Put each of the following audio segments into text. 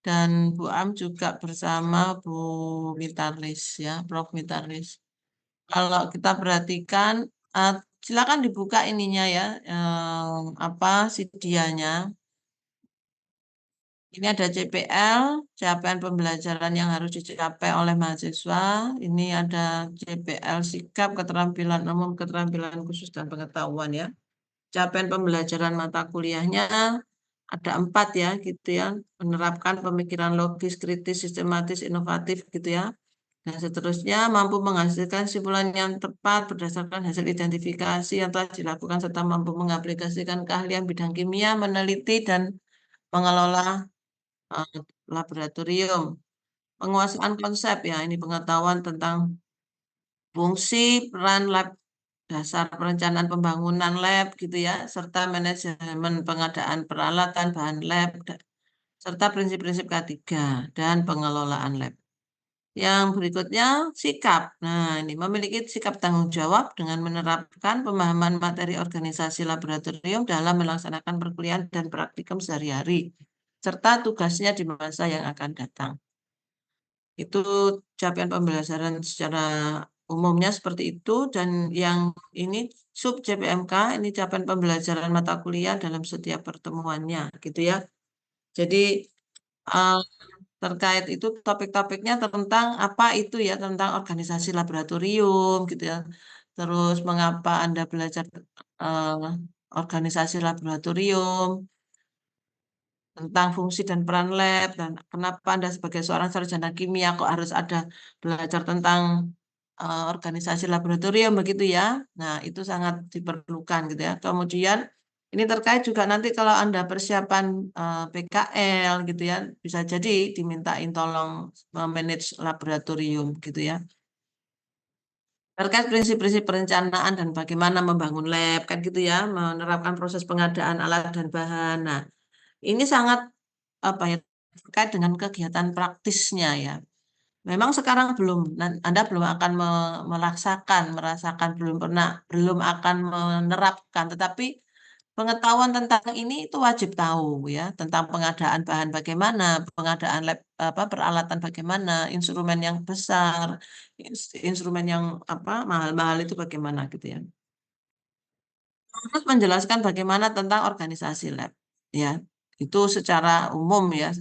dan Bu Am juga bersama Bu Mitalis ya, Prof. Mitalis. Kalau kita perhatikan, silakan dibuka ininya ya, apa CDIA-nya. Ini ada CPL, capaian pembelajaran yang harus dicapai oleh mahasiswa. Ini ada CPL sikap, keterampilan umum, keterampilan khusus, dan pengetahuan ya. Capaian pembelajaran mata kuliahnya ada 4 ya, gitu ya. Menerapkan pemikiran logis, kritis, sistematis, inovatif, gitu ya. Dan seterusnya mampu menghasilkan kesimpulan yang tepat berdasarkan hasil identifikasi yang telah dilakukan serta mampu mengaplikasikan keahlian bidang kimia, meneliti dan mengelola eh, laboratorium. Penguasaan konsep ya, ini pengetahuan tentang fungsi, peran lab, dasar perencanaan pembangunan lab gitu ya, serta manajemen pengadaan peralatan, bahan lab, serta prinsip-prinsip K3 dan pengelolaan lab. Yang berikutnya, sikap. Nah, ini memiliki sikap tanggung jawab dengan menerapkan pemahaman materi organisasi laboratorium dalam melaksanakan perkuliahan dan praktikum sehari-hari, serta tugasnya di masa yang akan datang. Itu capaian pembelajaran secara umumnya seperti itu, dan yang ini sub CPMK, ini capaian pembelajaran mata kuliah dalam setiap pertemuannya, gitu ya. Jadi, eh, terkait itu topik-topiknya tentang apa itu ya, tentang organisasi laboratorium gitu ya. Terus mengapa Anda belajar eh, organisasi laboratorium, tentang fungsi dan peran lab, dan kenapa Anda sebagai seorang sarjana kimia kok harus ada belajar tentang organisasi laboratorium begitu ya. Nah, itu sangat diperlukan gitu ya. Kemudian ini terkait juga nanti kalau Anda persiapan PKL gitu ya, bisa jadi dimintain tolong manage laboratorium gitu ya. Terkait prinsip-prinsip perencanaan dan bagaimana membangun lab kan gitu ya, menerapkan proses pengadaan alat dan bahan. Nah, ini sangat apa ya, terkait dengan kegiatan praktisnya ya. Memang sekarang belum, Anda belum akan merasakan, belum akan menerapkan, tetapi pengetahuan tentang ini itu wajib tahu ya, tentang pengadaan bahan bagaimana, pengadaan lab, apa peralatan bagaimana, instrumen yang besar, instrumen yang apa mahal-mahal itu bagaimana gitu ya. Terus menjelaskan bagaimana tentang organisasi lab ya. Itu secara umum ya.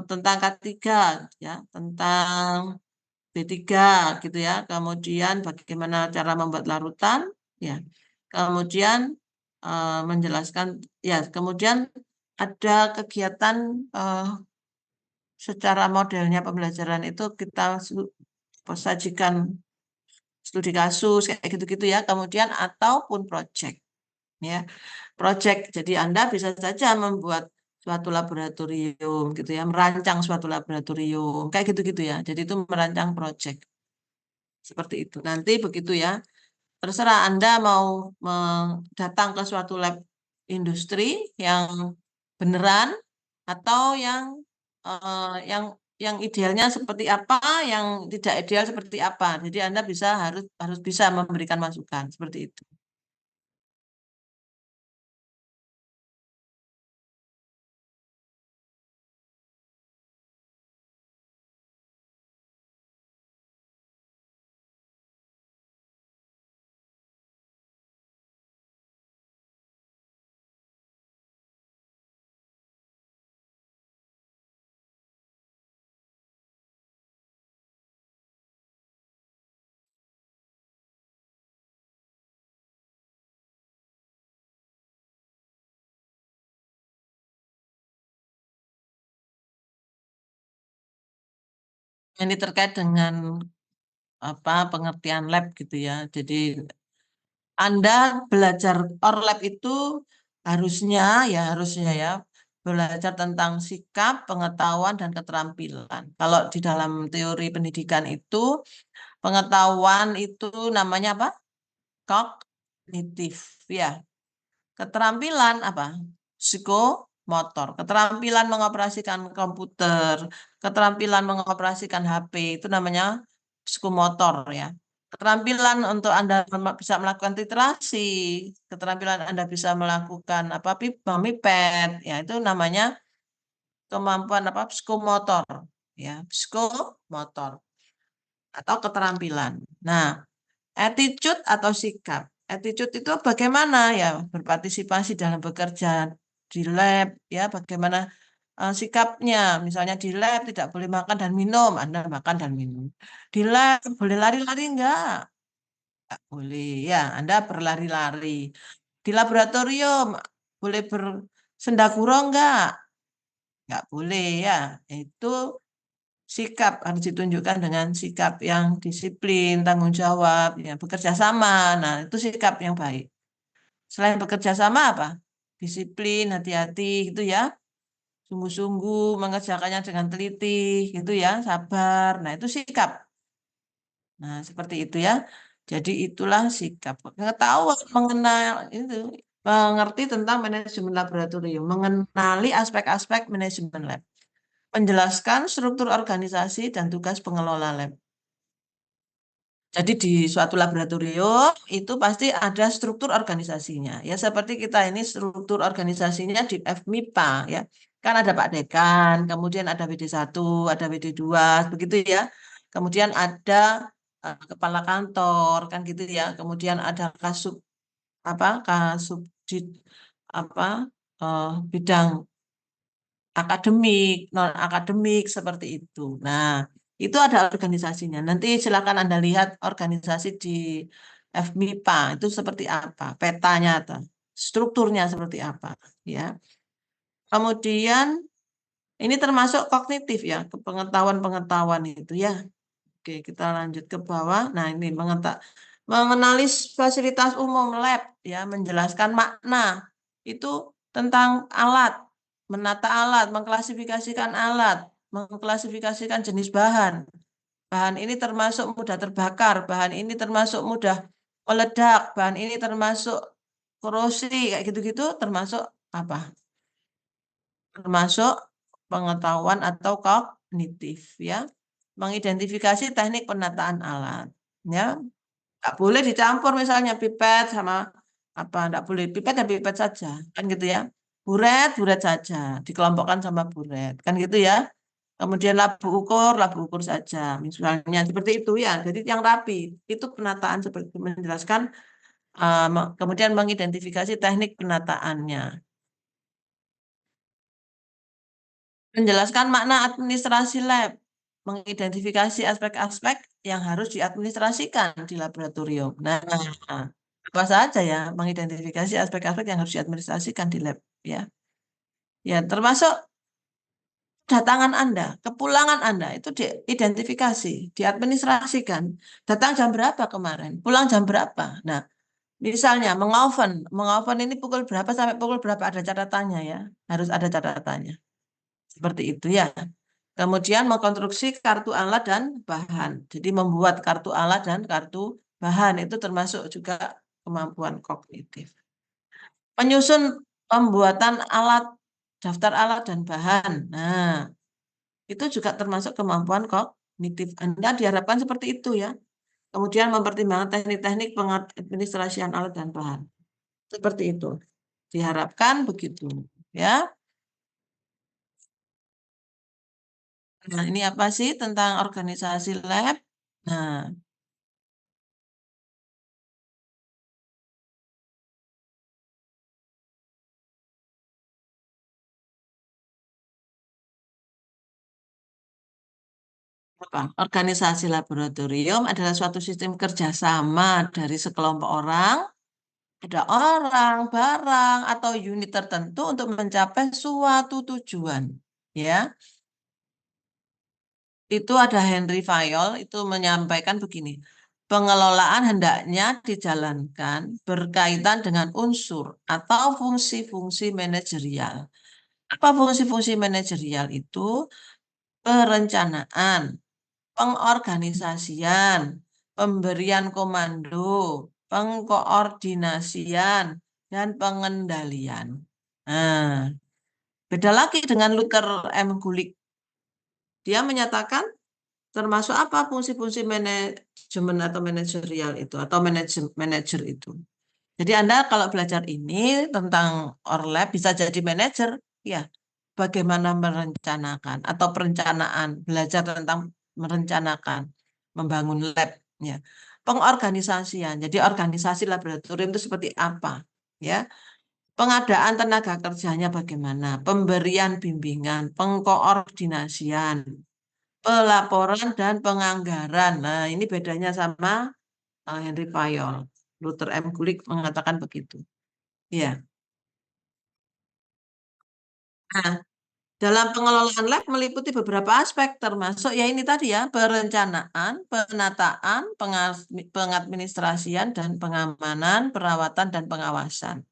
Tentang K3 ya, tentang B3 gitu ya. Kemudian bagaimana cara membuat larutan ya. Kemudian menjelaskan ya, kemudian ada kegiatan eh, secara modelnya pembelajaran itu kita sajikan studi kasus kayak gitu-gitu ya. Kemudian ataupun project ya. Project. Jadi Anda bisa saja membuat suatu laboratorium gitu ya, merancang suatu laboratorium kayak gitu-gitu ya. Jadi itu merancang project seperti itu. Nanti begitu ya. Terserah Anda mau datang ke suatu lab industri yang beneran atau yang idealnya seperti apa, yang tidak ideal seperti apa. Jadi Anda harus harus bisa memberikan masukan seperti itu. Ini terkait dengan apa pengertian lab gitu ya. Jadi Anda belajar ORLab itu harusnya ya belajar tentang sikap, pengetahuan dan keterampilan. Kalau di dalam teori pendidikan itu pengetahuan itu namanya apa? Kognitif ya. Keterampilan apa? Psikomotor. Keterampilan mengoperasikan komputer, keterampilan mengoperasikan HP itu namanya psikomotor ya. Keterampilan untuk Anda bisa melakukan literasi, keterampilan Anda bisa melakukan apa mimipet, ya itu namanya kemampuan apa? Psikomotor, ya, psikomotor atau keterampilan. Nah, attitude atau sikap. Attitude itu bagaimana ya berpartisipasi dalam bekerja di lab, ya, bagaimana sikapnya. Misalnya di lab tidak boleh makan dan minum, Anda makan dan minum. Di lab boleh lari-lari enggak? Enggak boleh, ya, Anda berlari-lari. Di laboratorium boleh bersendaguro enggak? Enggak boleh, ya. Itu sikap harus ditunjukkan dengan sikap yang disiplin, tanggung jawab, ya, bekerja sama. Nah, itu sikap yang baik. Selain bekerja sama apa? Disiplin, hati-hati gitu ya. Sungguh-sungguh mengerjakannya dengan teliti gitu ya, sabar. Nah, itu sikap. Nah, seperti itu ya. Jadi itulah sikap. Pengetahuan mengenal itu mengerti tentang manajemen laboratorium, mengenali aspek-aspek manajemen lab, menjelaskan struktur organisasi dan tugas pengelola lab. Jadi di suatu laboratorium itu pasti ada struktur organisasinya. Ya seperti kita ini struktur organisasinya di FMIPA ya. Kan ada Pak Dekan, kemudian ada WD1, ada WD2, begitu ya. Kemudian ada kepala kantor kan gitu ya. Kemudian ada kasub apa? Kasubdit apa? Bidang akademik, non akademik seperti itu. Nah, itu ada organisasinya. Nanti silakan Anda lihat organisasi di FMIPA itu seperti apa, petanya atau strukturnya seperti apa, ya. Kemudian ini termasuk kognitif ya, pengetahuan-pengetahuan itu ya. Oke, kita lanjut ke bawah. Nah, ini mengenali fasilitas umum lab ya, menjelaskan makna itu tentang alat, menata alat, mengklasifikasikan alat, mengklasifikasikan jenis bahan. Bahan ini termasuk mudah terbakar, bahan ini termasuk mudah meledak, bahan ini termasuk korosi, kayak gitu-gitu termasuk apa? Termasuk pengetahuan atau kognitif ya. Mengidentifikasi teknik penataan alat. Ya, nggak boleh dicampur misalnya pipet sama apa, nggak boleh pipet dan pipet saja, kan gitu ya. Buret, buret saja, dikelompokkan sama buret, kan gitu ya. Kemudian labu ukur saja, misalnya seperti itu ya. Jadi yang rapi itu penataan seperti menjelaskan, kemudian mengidentifikasi teknik penataannya. Menjelaskan makna administrasi lab, mengidentifikasi aspek-aspek yang harus diadministrasikan di laboratorium. Nah, apa saja ya mengidentifikasi aspek-aspek yang harus diadministrasikan di lab ya. Ya, termasuk datangan Anda, kepulangan Anda itu diidentifikasi, diadministrasikan. Datang jam berapa kemarin? Pulang jam berapa? Nah, misalnya mengoven ini pukul berapa sampai pukul berapa ada catatannya ya. Harus ada catatannya. Seperti itu ya. Kemudian mengkonstruksi kartu alat dan bahan. Jadi membuat kartu alat dan kartu bahan itu termasuk juga kemampuan kognitif. Penyusun pembuatan alat, daftar alat dan bahan. Nah, itu juga termasuk kemampuan kognitif. Anda diharapkan seperti itu ya. Kemudian mempertimbangkan teknik-teknik pengadministrasian alat dan bahan. Seperti itu. Diharapkan begitu. Ya. Nah, ini apa sih tentang organisasi lab? Nah, apa? Organisasi laboratorium adalah suatu sistem kerjasama dari sekelompok orang, ada orang, barang, atau unit tertentu untuk mencapai suatu tujuan. Ya, itu ada Henry Fayol itu menyampaikan begini. Pengelolaan hendaknya dijalankan berkaitan dengan unsur atau fungsi-fungsi manajerial. Apa fungsi-fungsi manajerial itu? Perencanaan, pengorganisasian, pemberian komando, pengkoordinasian, dan pengendalian. Nah, beda lagi dengan Luther M. Gulick. Dia menyatakan termasuk apa fungsi-fungsi manajemen atau manajerial itu atau manajer itu. Jadi Anda kalau belajar ini tentang Orlab bisa jadi manajer, ya. bagaimana merencanakan atau perencanaan, belajar tentang merencanakan, membangun lab, ya. Pengorganisasian, jadi organisasi laboratorium itu seperti apa, ya. Pengadaan tenaga kerjanya bagaimana, pemberian bimbingan, pengkoordinasian, pelaporan dan penganggaran. Nah, ini bedanya sama Henry Fayol. Luther M. Gulick mengatakan begitu. Ya. Nah, dalam pengelolaan lab meliputi beberapa aspek termasuk ya ini tadi ya, perencanaan, penataan, pengadministrasian dan pengamanan, perawatan dan pengawasan.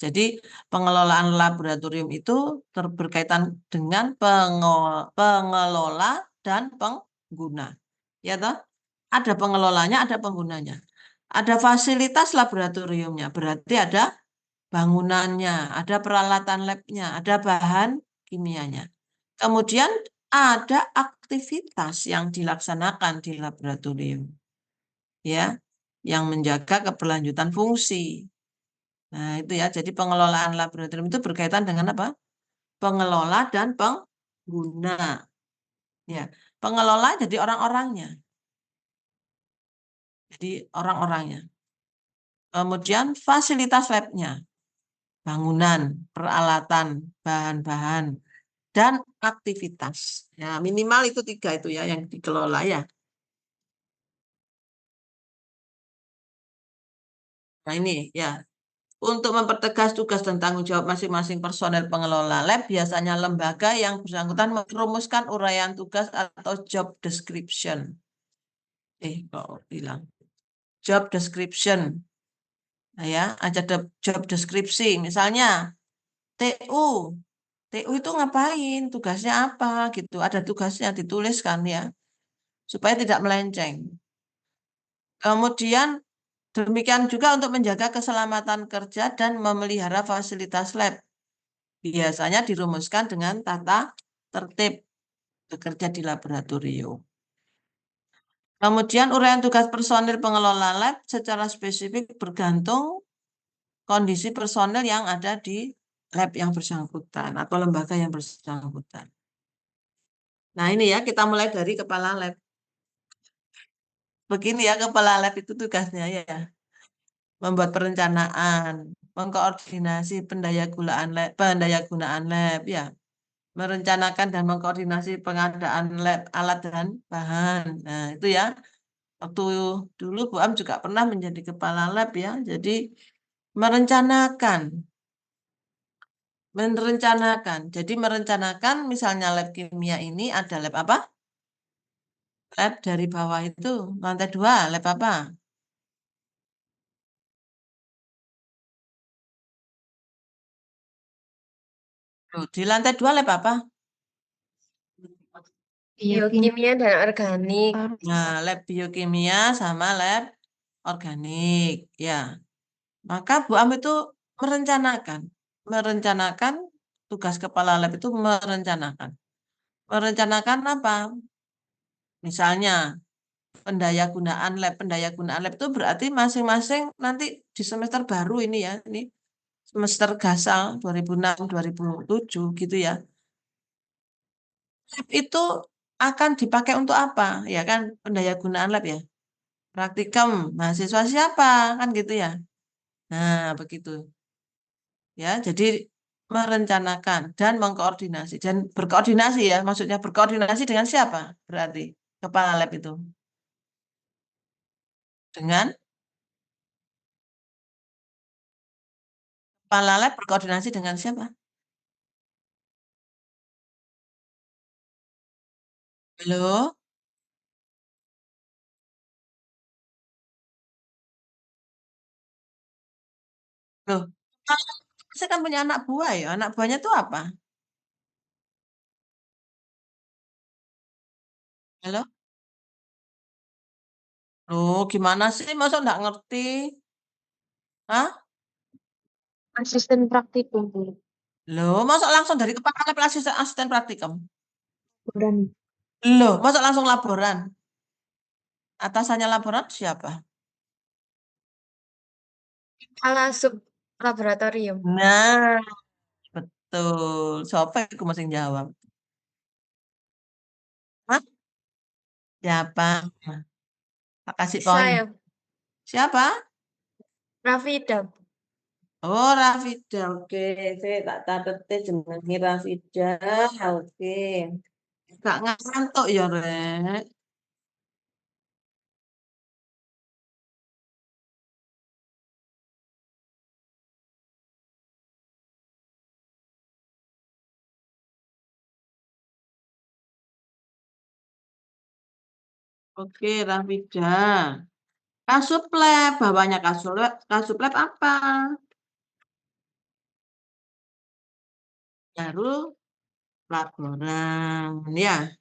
Jadi pengelolaan laboratorium itu berkaitan dengan pengelola dan pengguna. Ya toh? Ada pengelolanya, ada penggunanya. Ada fasilitas laboratoriumnya, berarti ada bangunannya, ada peralatan labnya, ada bahan kimianya. Kemudian ada aktivitas yang dilaksanakan di laboratorium, ya, yang menjaga keberlanjutan fungsi. Nah, itu ya. Jadi pengelolaan laboratorium itu berkaitan dengan apa? Pengelola dan pengguna. Ya, pengelola jadi orang-orangnya. Jadi orang-orangnya. Kemudian fasilitas labnya, bangunan, peralatan, bahan-bahan, dan aktivitas. Ya, minimal itu tiga itu ya yang dikelola ya. Nah, ini ya. Untuk mempertegas tugas dan tanggung jawab masing-masing personel pengelola lab, biasanya lembaga yang bersangkutan merumuskan uraian tugas atau job description. Kok bilang job description. Nah, ya, ada job deskripsi. Misalnya TU. TU itu ngapain? Tugasnya apa gitu. Ada tugasnya dituliskan ya, supaya tidak melenceng. Kemudian demikian juga untuk menjaga keselamatan kerja dan memelihara fasilitas lab. Biasanya dirumuskan dengan tata tertib bekerja di laboratorium. Kemudian uraian tugas personil pengelola lab secara spesifik bergantung kondisi personil yang ada di lab yang bersangkutan atau lembaga yang bersangkutan. Nah, ini ya, kita mulai dari kepala lab. Begini ya, kepala lab itu tugasnya ya. Membuat perencanaan, mengkoordinasi pendayagunaan lab ya, merencanakan dan mengkoordinasi pengadaan lab, alat dan bahan. Nah, itu ya. Waktu dulu Bu Am juga pernah menjadi kepala lab ya. Jadi merencanakan, merencanakan. Jadi merencanakan misalnya lab kimia ini ada lab apa? Lab dari bawah itu lantai 2, lab apa? Loh, di lantai 2 lab apa? Biokimia dan organik. Nah, lab biokimia sama lab organik. Ya, maka Bu Am itu merencanakan. Merencanakan tugas kepala lab itu merencanakan. Merencanakan apa? Misalnya pendayagunaan lab itu berarti masing-masing nanti di semester baru ini ya, ini semester gasal 2006-2007 gitu ya. Lab itu akan dipakai untuk apa? Ya kan pendayagunaan lab ya. Praktikum mahasiswa siapa kan gitu ya. Nah, begitu. Ya, jadi merencanakan dan mengkoordinasi dan berkoordinasi ya, maksudnya berkoordinasi dengan siapa? Berarti kepala lab itu dengan kepala lab berkoordinasi dengan siapa? Halo? Loh, saya kan punya anak buah ya. Anak buahnya itu apa? Halo? Loh, gimana sih? Masa nggak ngerti? Hah? Asisten praktikum, Bu. Loh, masa langsung dari kepala lab asisten praktikum? Bukan. Loh, masa langsung laboran? Atasannya laboran siapa? Kepala sub laboratorium. Nah, Betul. Siapa yang mesti jawab? Hah? Siapa? Tak kasih poin. Saya, Siapa? Rafida. Oh, Rafida. Oke, saya tak catet jenenge Rafida. Oke. Gak ngantuk ya, Rek. Oke, Rafida. Kasuplep, bawahnya kasuplep, kasuplep apa? Baru laporan. Ya,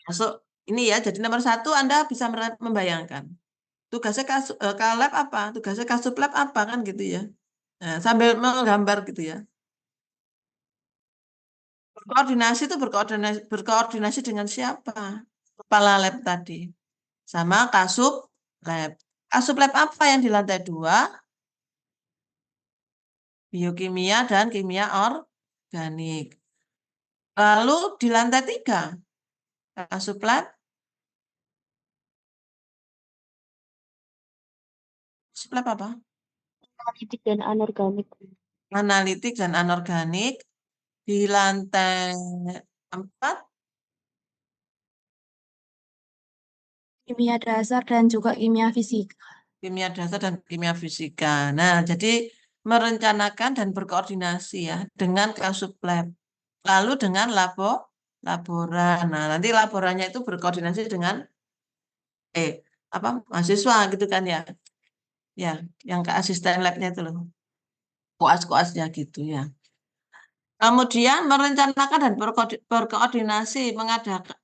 masuk ini ya. Jadi nomor 1 Anda bisa membayangkan. Tugasnya Kaleb apa? Tugasnya kasuplep apa kan gitu ya. Nah, sambil menggambar gitu ya. Koordinasi itu berkoordinasi dengan siapa? Kepala lab tadi. Sama kasup lab. Kasup lab apa yang di lantai 2? Biokimia dan kimia organik. Lalu di lantai 3, kasup lab, kasup lab apa? Analitik dan anorganik. Analitik dan anorganik. Di lantai 4, Kimia dasar dan juga kimia fisika. kimia dasar dan kimia fisika. Nah, jadi merencanakan dan berkoordinasi ya dengan kasup lab. Lalu dengan laboran. Nah, nanti laborannya itu berkoordinasi dengan apa mahasiswa gitu kan ya. Ya, yang ke asisten labnya itu loh. Koas-koasnya gitu ya. Kemudian merencanakan dan berkoordinasi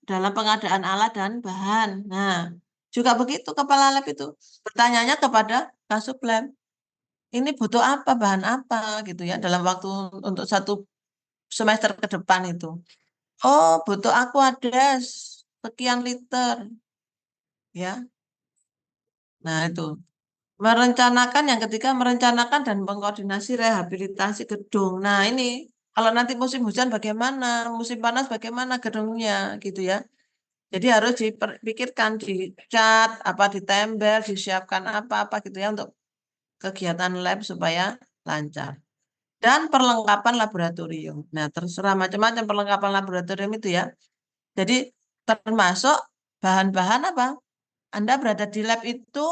dalam pengadaan alat dan bahan. Nah, juga begitu kepala lab itu. Bertanyanya kepada kasub lab. Ini butuh apa, bahan apa gitu ya dalam waktu untuk 1 semester ke depan itu. Oh, butuh aquades sekian liter ya. Nah, itu. Merencanakan yang ketiga merencanakan dan mengkoordinasi rehabilitasi gedung. Nah, ini kalau nanti musim hujan bagaimana, musim panas bagaimana gedungnya gitu ya. Jadi harus dipikirkan, dicat, apa ditembel, disiapkan apa-apa gitu ya untuk kegiatan lab supaya lancar. Dan perlengkapan laboratorium. Nah, terserah macam-macam perlengkapan laboratorium itu ya. Jadi termasuk bahan-bahan apa? Anda berada di lab itu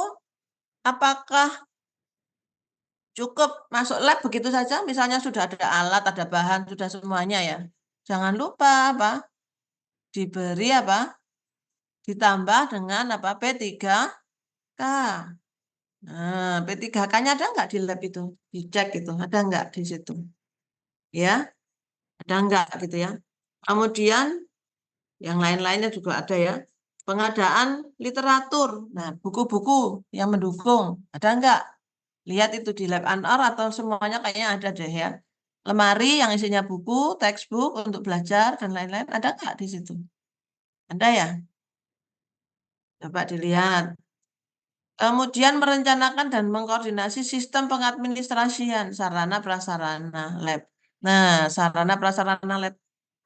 apakah cukup masuk lab begitu saja, misalnya sudah ada alat, ada bahan, sudah semuanya ya. Jangan lupa apa? Diberi apa? Ditambah dengan apa? P3K. Nah, P3K-nya ada nggak di lab itu? Dicek itu, ada nggak di situ? Ya, ada nggak gitu ya. Kemudian yang lain-lainnya juga ada ya. Pengadaan literatur. Nah, buku-buku yang mendukung. Ada nggak? Lihat itu di lab Anor atau semuanya kayaknya ada deh ya. Lemari yang isinya buku, textbook untuk belajar dan lain-lain. Ada nggak di situ? Ada ya? Coba dilihat. Kemudian merencanakan dan mengkoordinasi sistem pengadministrasian sarana prasarana lab. Nah, sarana prasarana lab.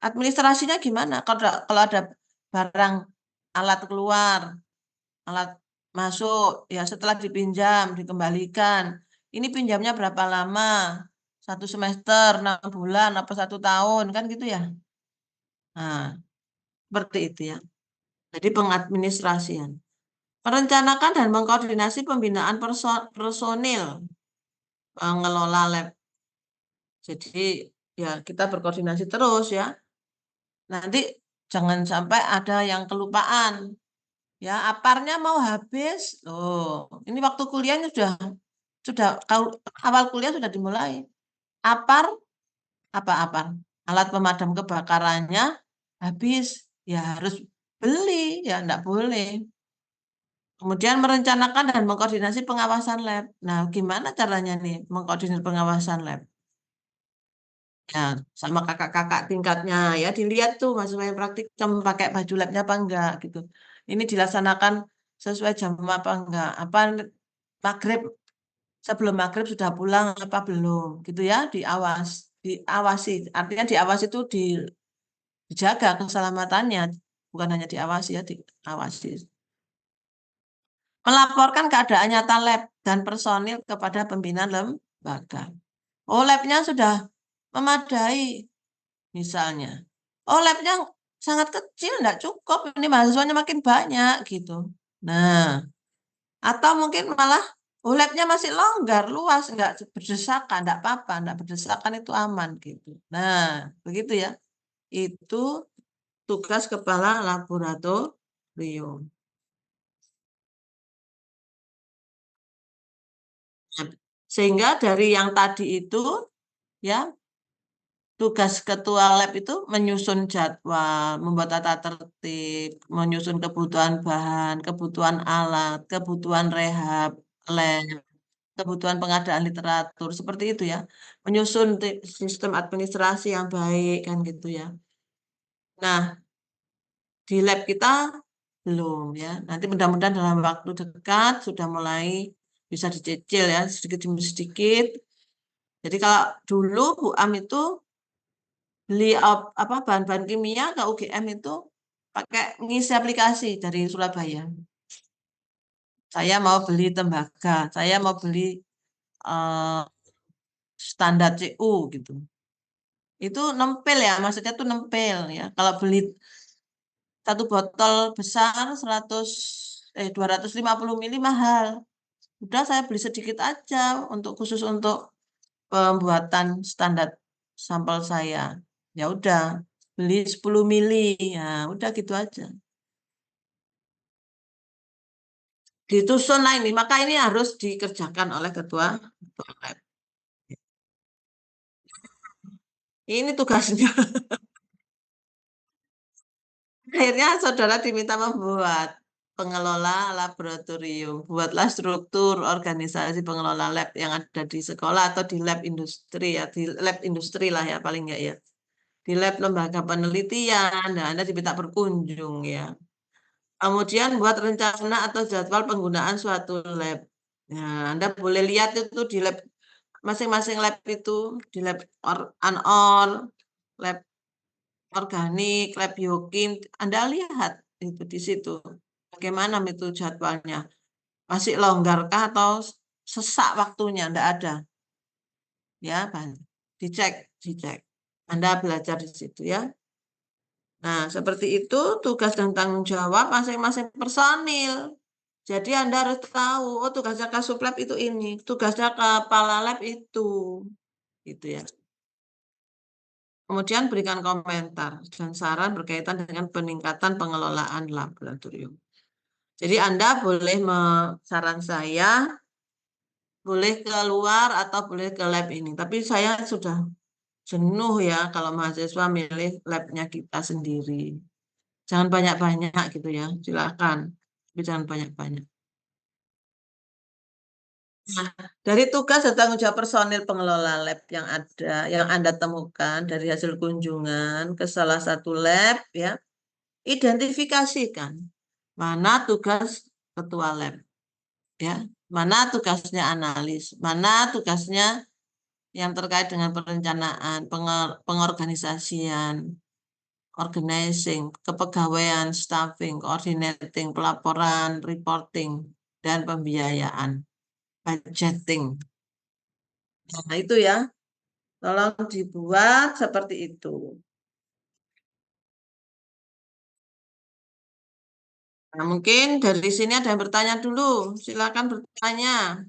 Administrasinya gimana? Kalau ada barang alat keluar, alat masuk, ya setelah dipinjam, dikembalikan. Ini pinjamnya berapa lama? 1 semester, 6 bulan, apa 1 tahun, kan gitu ya? Nah, seperti itu ya. Jadi pengadministrasian. Merencanakan dan mengkoordinasi pembinaan personil pengelola lab. Jadi ya kita berkoordinasi terus ya. Nanti jangan sampai ada yang kelupaan. Ya, aparnya mau habis. Oh, ini waktu kuliahnya sudah awal kuliah sudah dimulai. Apar apa apar? Alat pemadam kebakarannya habis. Ya harus beli, ya enggak boleh. Kemudian merencanakan dan mengkoordinasi pengawasan lab. Nah, gimana caranya nih mengkoordinasi pengawasan lab? Ya, sama kakak-kakak tingkatnya ya dilihat tuh mahasiswa yang praktikum pakai baju labnya apa enggak gitu. Ini dilaksanakan sesuai jam apa enggak? Apa maghrib sebelum maghrib sudah pulang apa belum, gitu ya, diawasi. Artinya diawasi itu dijaga keselamatannya, bukan hanya diawasi ya, diawasi. Melaporkan keadaan nyata lab dan personil kepada pimpinan lembaga. Oh, labnya sudah memadai, misalnya. Oh, labnya sangat kecil, enggak cukup. Ini mahasiswanya makin banyak, gitu. Nah, atau mungkin malah labnya masih longgar, luas, enggak berdesakan, enggak apa-apa, enggak berdesakan itu aman, gitu. Nah, begitu ya. Itu tugas kepala laboratorium. Sehingga dari yang tadi itu, ya, tugas ketua lab itu menyusun jadwal, membuat tata tertib, menyusun kebutuhan bahan, kebutuhan alat, kebutuhan rehab lab, kebutuhan pengadaan literatur, seperti itu ya. Menyusun sistem administrasi yang baik kan gitu ya. Nah, di lab kita belum ya. Nanti mudah-mudahan dalam waktu dekat sudah mulai bisa dicicil ya sedikit demi sedikit. Jadi kalau dulu Bu Am itu beli apa bahan-bahan kimia ke UGM itu pakai ngisi aplikasi dari Surabaya. Saya mau beli tembaga, saya mau beli eh, standar CU gitu. Itu nempel ya, maksudnya tuh nempel ya. Kalau beli satu botol besar 250 mili mahal. Udah saya beli sedikit aja untuk khusus untuk pembuatan standar sampel saya. Ya udah, beli 10 mili. Ya, udah gitu aja. Ditusun lah ini, maka ini harus dikerjakan oleh ketua lab. Ini tugasnya. Akhirnya saudara diminta membuat pengelola laboratorium. Buatlah struktur organisasi pengelola lab yang ada di sekolah atau di lab industri ya, di lab industri lah ya paling enggak ya. Di lab lembaga penelitian, nah Anda diminta berkunjung ya. Kemudian buat rencana atau jadwal penggunaan suatu lab. Nah, Anda boleh lihat itu di lab masing-masing lab itu, di lab anor, lab organik, lab biokim, Anda lihat itu di situ. Bagaimana itu jadwalnya? Masih longgarkah atau sesak waktunya? Enggak ada. Ya, dicek, dicek. Anda belajar di situ ya. Nah, seperti itu tugas dan tanggung jawab masing-masing personil. Jadi Anda harus tahu, oh tugasnya Kasuplab itu ini, tugasnya kepala lab itu. Gitu ya. Kemudian berikan komentar dan saran berkaitan dengan peningkatan pengelolaan laboratorium. Jadi Anda boleh saran saya, boleh keluar atau boleh ke lab ini. Tapi saya sudah jenuh ya kalau mahasiswa milih labnya kita sendiri. Jangan banyak-banyak gitu ya, silakan. Tapi jangan banyak-banyak. Nah, dari tugas dan tanggung jawab personil pengelola lab yang ada, yang Anda temukan dari hasil kunjungan ke salah satu lab, ya, identifikasikan mana tugas ketua lab, ya, mana tugasnya analis, mana tugasnya yang terkait dengan perencanaan, pengorganisasian, organizing, kepegawaian, staffing, coordinating, pelaporan, reporting, dan pembiayaan, budgeting. Nah, itu ya, tolong dibuat seperti itu. Nah, mungkin dari sini ada yang bertanya dulu. Silakan bertanya.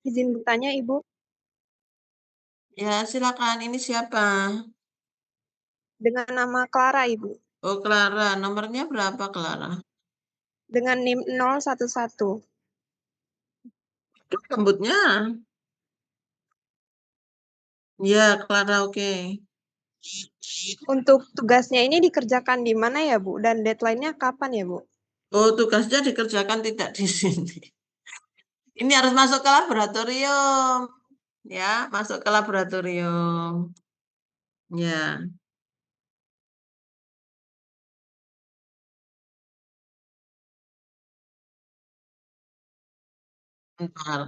Izin bertanya, Ibu. Ya, silakan. Ini siapa? Dengan nama Clara, Ibu. Oh, Clara. Nomornya berapa, Clara? Dengan NIM 011. Rambutnya. Ya, Clara, oke. Untuk tugasnya ini dikerjakan di mana ya, Bu? Dan deadline-nya kapan ya, Bu? Oh, tugasnya dikerjakan tidak di sini. Ini harus masuk ke laboratorium. Ya, masuk ke laboratorium. Ya. Bentar.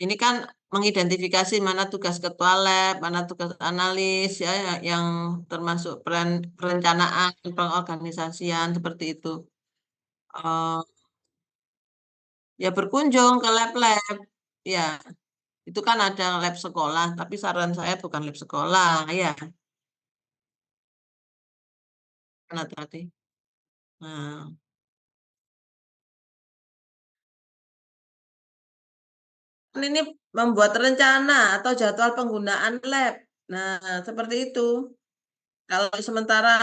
Ini kan mengidentifikasi mana tugas ketua lab, mana tugas analis ya yang termasuk perencanaan, pengorganisasian seperti itu. Eh, ya berkunjung ke lab-lab. Ya, itu kan ada lab sekolah, tapi saran saya bukan lab sekolah, ya. Kan hati-hati. Nah, kan ini membuat rencana atau jadwal penggunaan lab. Nah, seperti itu. Kalau sementara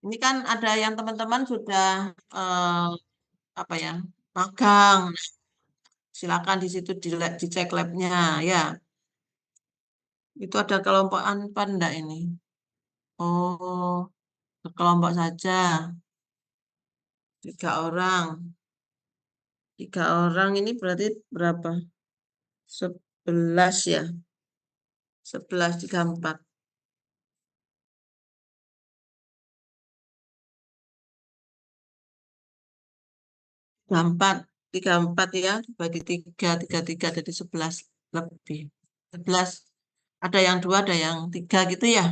ini kan ada yang teman-teman sudah apa ya magang. Silakan di situ dicek labnya ya. Itu ada kelompokan apa enggak ini? Oh, kelompok saja. 3 orang. 3 orang ini berarti berapa? 11 ya. 11, 34. 34, 34 ya. Bagi 3, 33 jadi 11 lebih. 11. Ada yang 2, ada yang 3 gitu ya.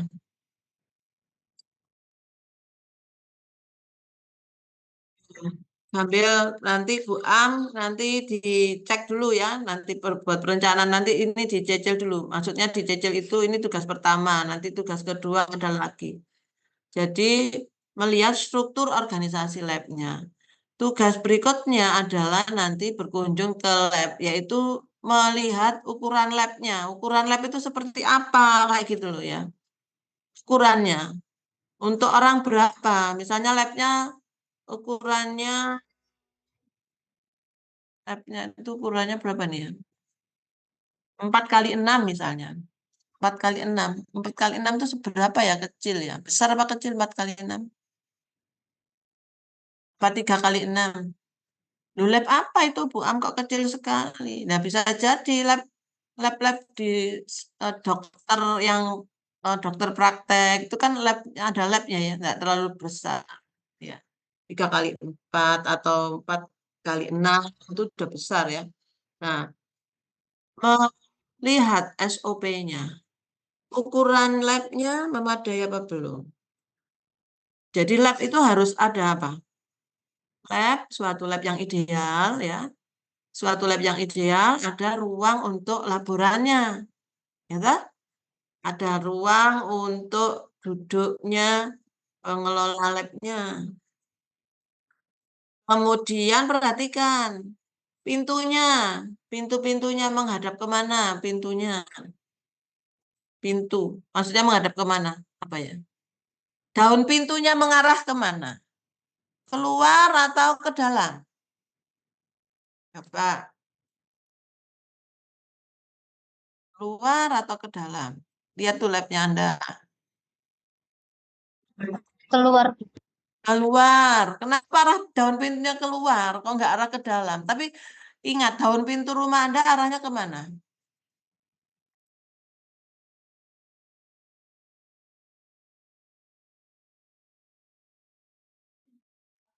Sambil nanti Bu Am nanti dicek dulu ya, nanti buat perencanaan nanti ini dicecil dulu. Maksudnya dicecil itu ini tugas pertama, nanti tugas kedua ada lagi. Jadi melihat struktur organisasi labnya. Tugas berikutnya adalah nanti berkunjung ke lab, yaitu melihat ukuran labnya. Ukuran lab itu seperti apa kayak gitu loh ya. Ukurannya untuk orang berapa? Misalnya labnya ukurannya Labnya itu ukurannya berapa nih ya? 4x6 misalnya. 4x6. 4x6 itu seberapa ya kecil ya? Besar apa kecil 4x6? Apa 3x6? Loh, lab apa itu Bu Am kok kecil sekali? Nah bisa jadi lab di dokter yang dokter praktek itu kan lab ada labnya ya, nggak terlalu besar ya. 3x4 atau 4x6 itu udah besar ya. Nah, melihat SOP-nya. Ukuran labnya memadai apa belum? Jadi lab itu harus ada apa? Suatu lab yang ideal ya. Suatu lab yang ideal ada ruang untuk laborannya, ya toh? Ada ruang untuk duduknya pengelola labnya. Kemudian perhatikan pintunya, pintu-pintunya menghadap kemana? Pintunya, pintu. Maksudnya menghadap kemana? Apa ya? Daun pintunya mengarah kemana? Keluar atau ke dalam? Apa? Keluar atau ke dalam? Lihat tuh labnya Anda. Keluar. Keluar. Kenapa arah daun pintunya keluar? Kok nggak arah ke dalam? Tapi ingat, daun pintu rumah Anda arahnya kemana?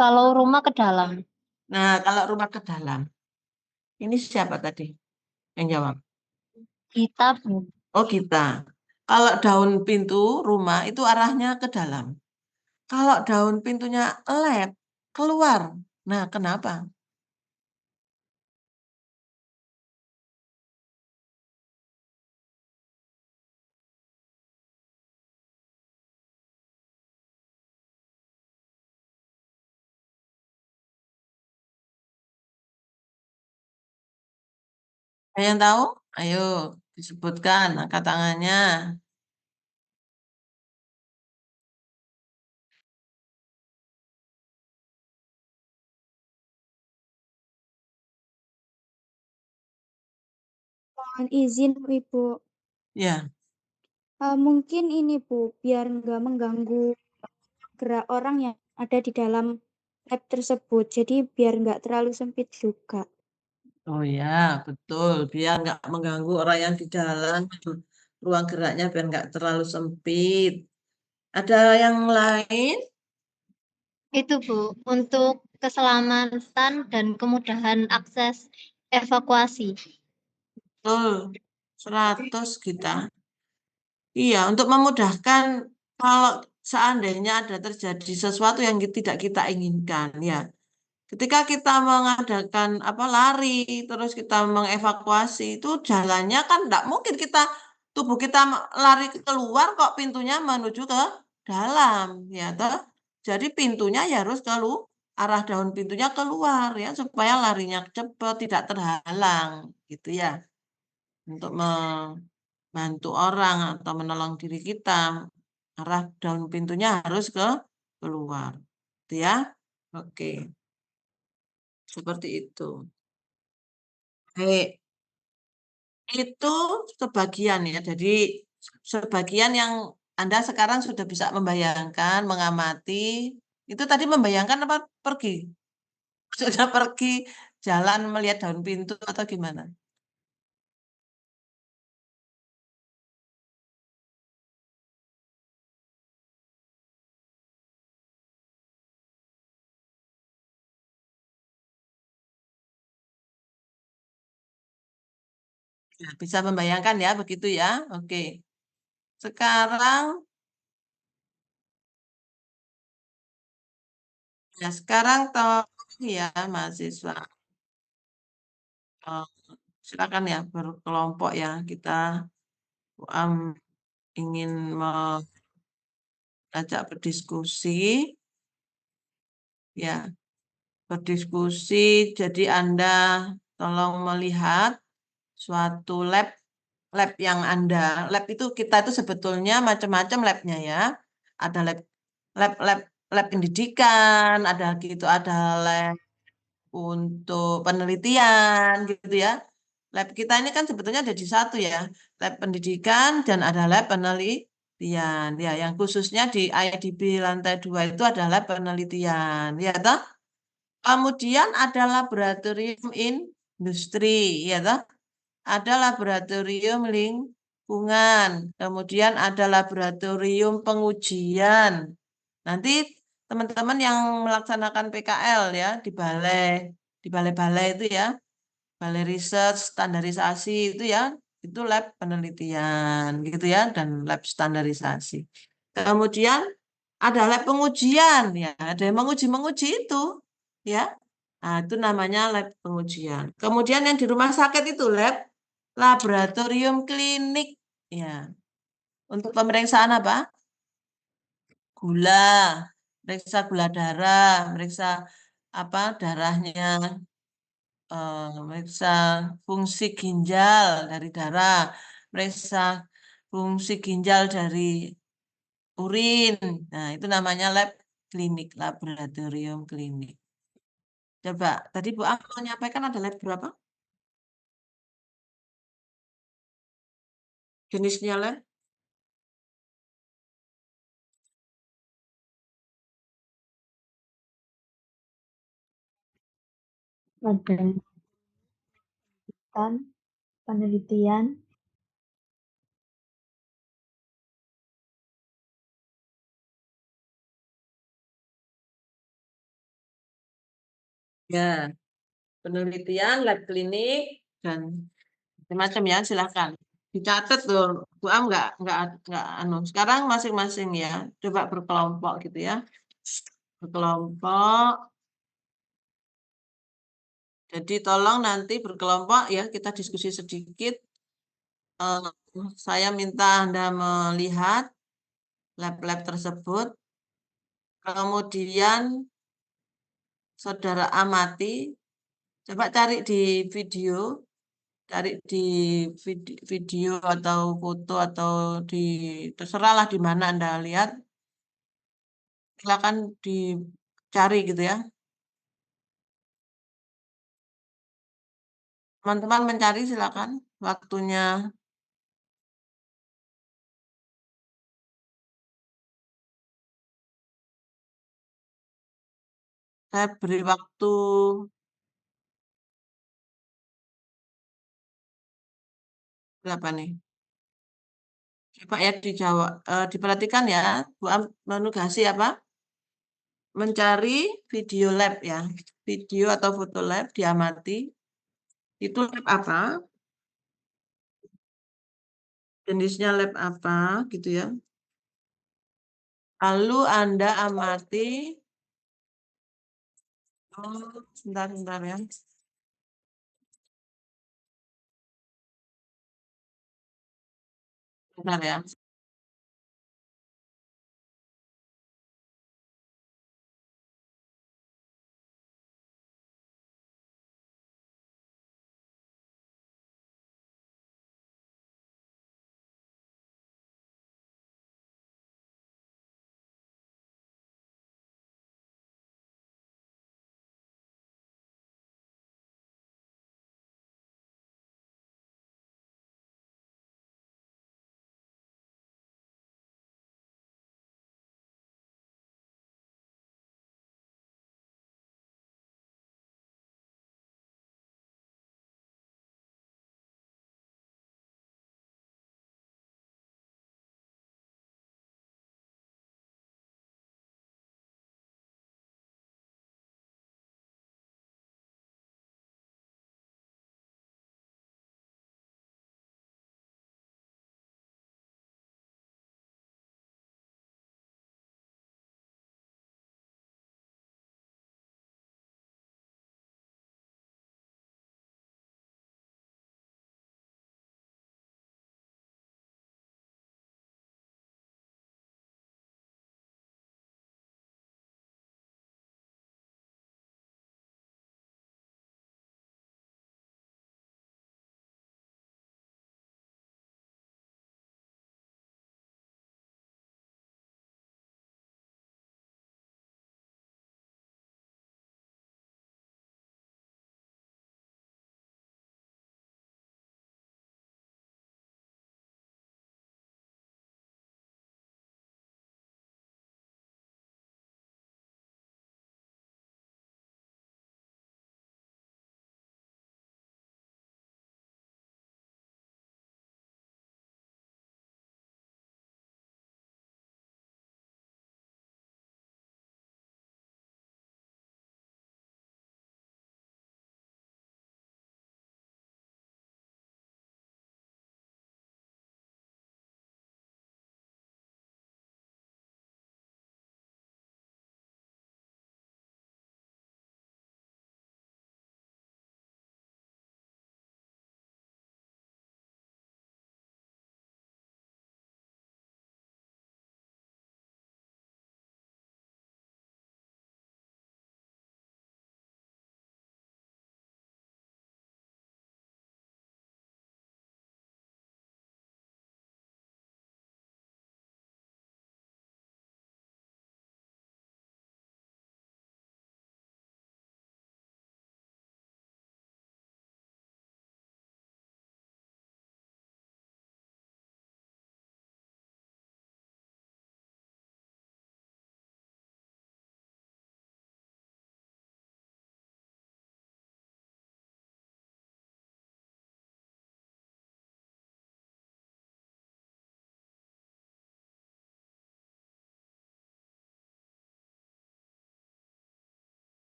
Kalau rumah ke dalam. Nah, kalau rumah ke dalam. Ini siapa tadi yang jawab? Kita, Bu. Oh, kita. Kalau daun pintu rumah itu arahnya ke dalam. Kalau daun pintunya lab, keluar. Nah, kenapa? Ada yang tahu? Ayo, disebutkan angkat tangannya. Mohon izin Ibu. Ya. Mungkin ini Bu, biar nggak mengganggu gerak orang yang ada di dalam lab tersebut. Jadi biar nggak terlalu sempit juga. Oh ya, betul. Biar nggak mengganggu orang yang di dalam, ruang geraknya biar nggak terlalu sempit. Ada yang lain? Itu Bu, untuk keselamatan dan kemudahan akses evakuasi. Betul. 100 kita. Iya, untuk memudahkan kalau seandainya ada terjadi sesuatu yang tidak kita inginkan, ya. Ketika kita mengadakan lari, terus kita mengevakuasi, itu jalannya kan tidak mungkin tubuh kita lari keluar kok pintunya menuju ke dalam, ya toh. Jadi pintunya ya harus arah daun pintunya keluar ya supaya larinya cepat, tidak terhalang, gitu ya. Untuk membantu orang atau menolong diri kita, arah daun pintunya harus keluar, gitu ya. Oke. Seperti itu. Baik, itu sebagian ya. Jadi sebagian yang Anda sekarang sudah bisa membayangkan, mengamati. Itu tadi membayangkan apa pergi? Sudah pergi jalan melihat daun pintu atau gimana? Ya, bisa membayangkan ya, begitu ya. Oke. Sekarang sekarang ya mahasiswa. Eh, Silakan ya berkelompok ya. Kita ingin mengajak berdiskusi, ya berdiskusi. Jadi Anda tolong melihat suatu lab yang lab itu kita itu sebetulnya macam-macam labnya ya. Ada lab lab lab pendidikan, ada lab untuk penelitian gitu ya. Lab kita ini kan sebetulnya ada di satu ya, lab pendidikan dan ada lab penelitian. Ya, yang khususnya di IDB lantai 2 itu adalah penelitian, ya toh? Kemudian ada laboratorium industri, ya toh? Ada laboratorium lingkungan, kemudian ada laboratorium pengujian. Nanti teman-teman yang melaksanakan PKL ya di balai-balai itu ya, balai riset, standarisasi itu ya, itu lab penelitian gitu ya, dan lab standarisasi. Kemudian ada lab pengujian ya, ada yang menguji itu ya. Nah, itu namanya lab pengujian. Kemudian yang di rumah sakit itu laboratorium klinik ya. Untuk pemeriksaan apa? Gula, meriksa gula darah, meriksa darahnya, meriksa fungsi ginjal dari darah, meriksa fungsi ginjal dari urin. Nah, itu namanya lab klinik, laboratorium klinik. Coba, tadi Bu Am mau menyampaikan ada lab berapa? Jenisnya lab? Ada penelitian, Ya, penelitian, lab klinik, dan macam-macam ya, silakan. Dicatat tuh, Bu Am nggak anu. Sekarang masing-masing ya, coba berkelompok gitu ya. Berkelompok. Jadi tolong nanti berkelompok ya, kita diskusi sedikit. Saya minta Anda melihat lab-lab tersebut. Kemudian saudara amati, coba cari di video, cari di video atau foto atau terserahlah di mana Anda lihat. Silakan dicari gitu ya. Teman-teman mencari silakan waktunya. Saya beri waktu berapa nih? Coba ya dijawab, diperhatikan ya. Bu Am menugasi apa? mencari video lab ya. Video atau foto lab diamati. Itu lab apa? Jenisnya lab apa gitu ya. Lalu Anda amati. Oh, sebentar ya. Bentar ya.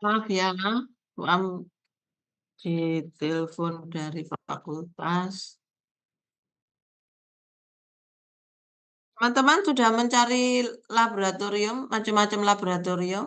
Maaf ya, Bu Am ditelepon dari fakultas. Teman-teman sudah mencari laboratorium, macam-macam laboratorium?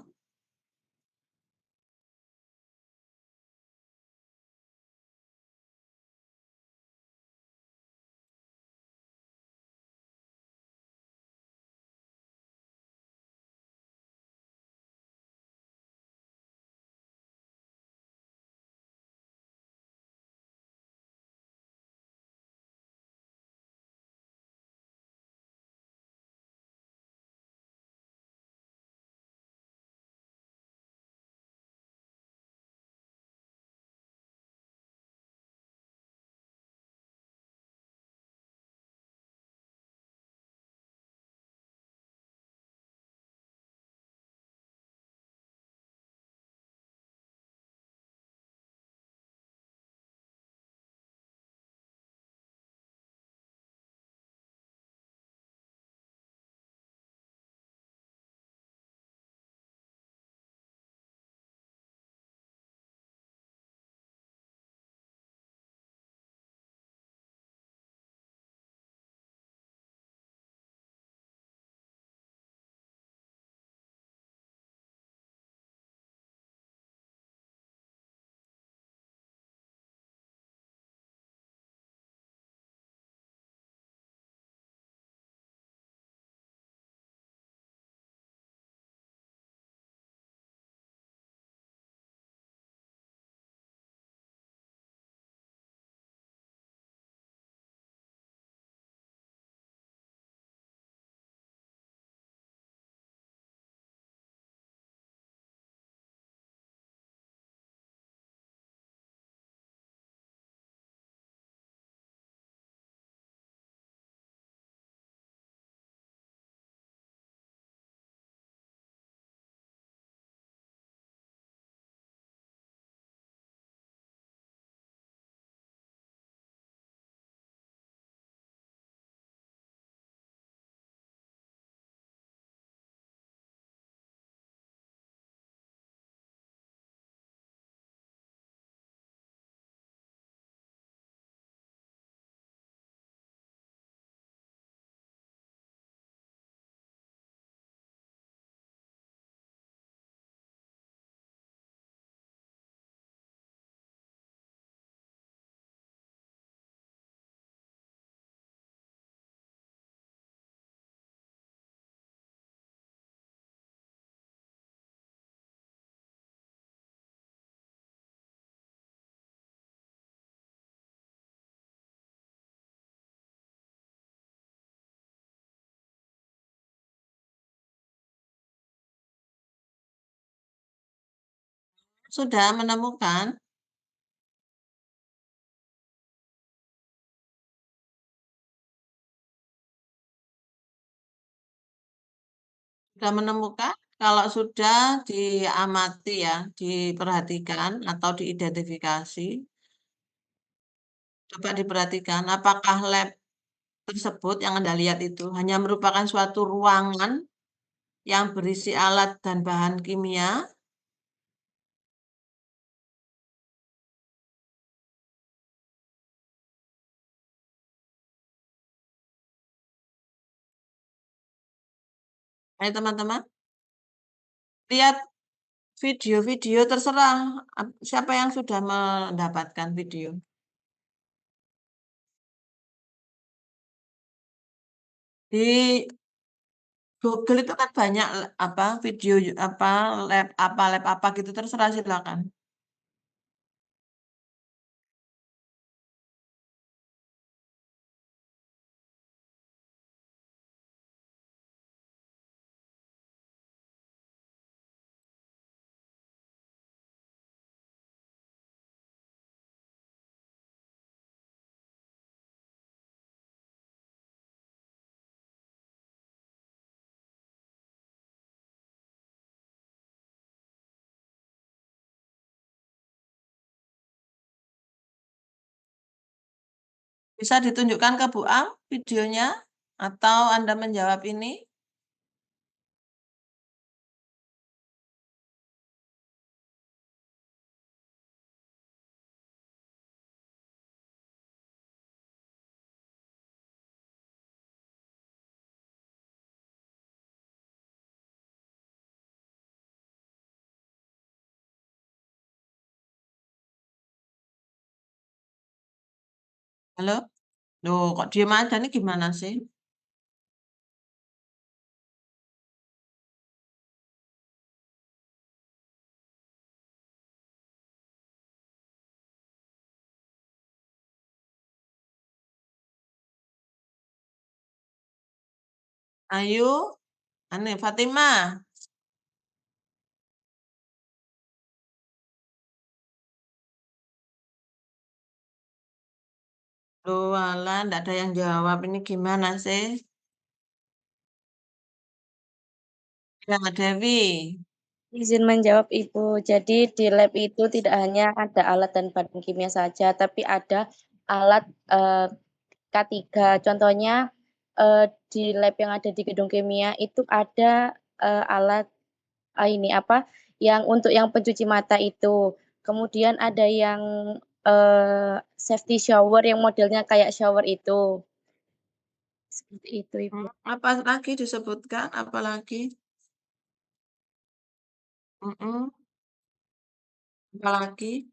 Sudah menemukan? Sudah menemukan? Kalau sudah diamati ya, diperhatikan atau diidentifikasi, coba diperhatikan apakah lab tersebut yang Anda lihat itu hanya merupakan suatu ruangan yang berisi alat dan bahan kimia, ayo teman-teman, lihat video-video terserah siapa yang sudah mendapatkan video. Di Google itu kan banyak apa video apa lab apa gitu terserah silakan. Bisa ditunjukkan ke Bu Am videonya atau Anda menjawab ini? Halo? Loh, kok diem aja nih gimana sih? Ayo, aneh Fatimah. Loh, alah, nggak ada yang jawab. Ini gimana sih? Ya, Dewi. Izin menjawab Ibu. Jadi di lab itu tidak hanya ada alat dan bahan kimia saja, tapi ada alat K3. Contohnya di lab yang ada di gedung kimia itu ada alat ini apa yang untuk yang pencuci mata itu. Kemudian ada yang safety shower yang modelnya kayak shower itu. Seperti itu, Ibu. Apa lagi disebutkan? Apa lagi? Apa lagi?